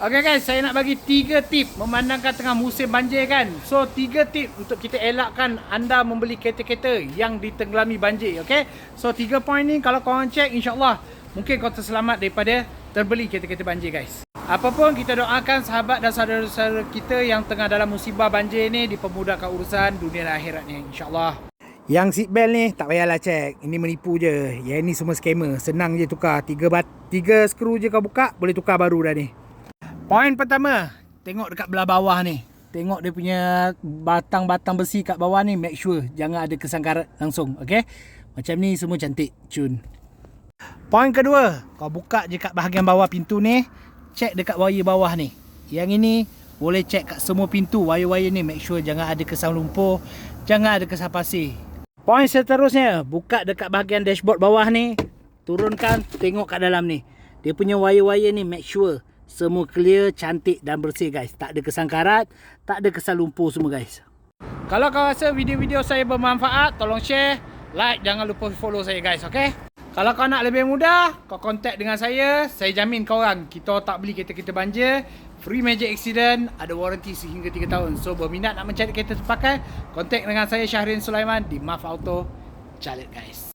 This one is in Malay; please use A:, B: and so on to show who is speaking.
A: Okay guys, saya nak bagi 3 tip memandangkan tengah musim banjir kan. So 3 tip untuk kita elakkan anda membeli kereta-kereta yang ditenggelami banjir, okay. So 3 poin ni kalau korang cek, insyaAllah mungkin kau terselamat daripada terbeli kereta-kereta banjir guys. Apapun kita doakan sahabat dan saudara-saudara kita yang tengah dalam musibah banjir ni dipermudahkan urusan dunia dan akhirat ni, insyaAllah. Yang seat belt ni tak payahlah cek, ini menipu je. Yang ni semua scammer, senang je tukar. 3 skru je kau buka, boleh tukar baru dah ni. Poin pertama, tengok dekat belah bawah ni. Tengok dia punya batang-batang besi kat bawah ni, make sure jangan ada kesan karat langsung, okay. Macam ni semua cantik, cun. Poin kedua, kau buka je kat bahagian bawah pintu ni, cek dekat wire bawah ni. Yang ini boleh cek kat semua pintu, wire-wire ni, make sure jangan ada kesan lumpur, jangan ada kesan pasir. Poin seterusnya, buka dekat bahagian dashboard bawah ni, turunkan, tengok kat dalam ni. Dia punya wire-wire ni, make sure semua clear, cantik dan bersih guys. Tak ada kesan karat, tak ada kesan lumpur semua guys. Kalau kau rasa video-video saya bermanfaat, tolong share, like, jangan lupa follow saya guys, okay? Kalau kau nak lebih mudah, kau contact dengan saya jamin kau orang, kita tak beli kereta-kereta banjir, free major accident, ada warranty sehingga 3 tahun. So berminat nak mencari kereta terpakai, contact dengan saya Syahrin Sulaiman di MAF Auto Calit guys.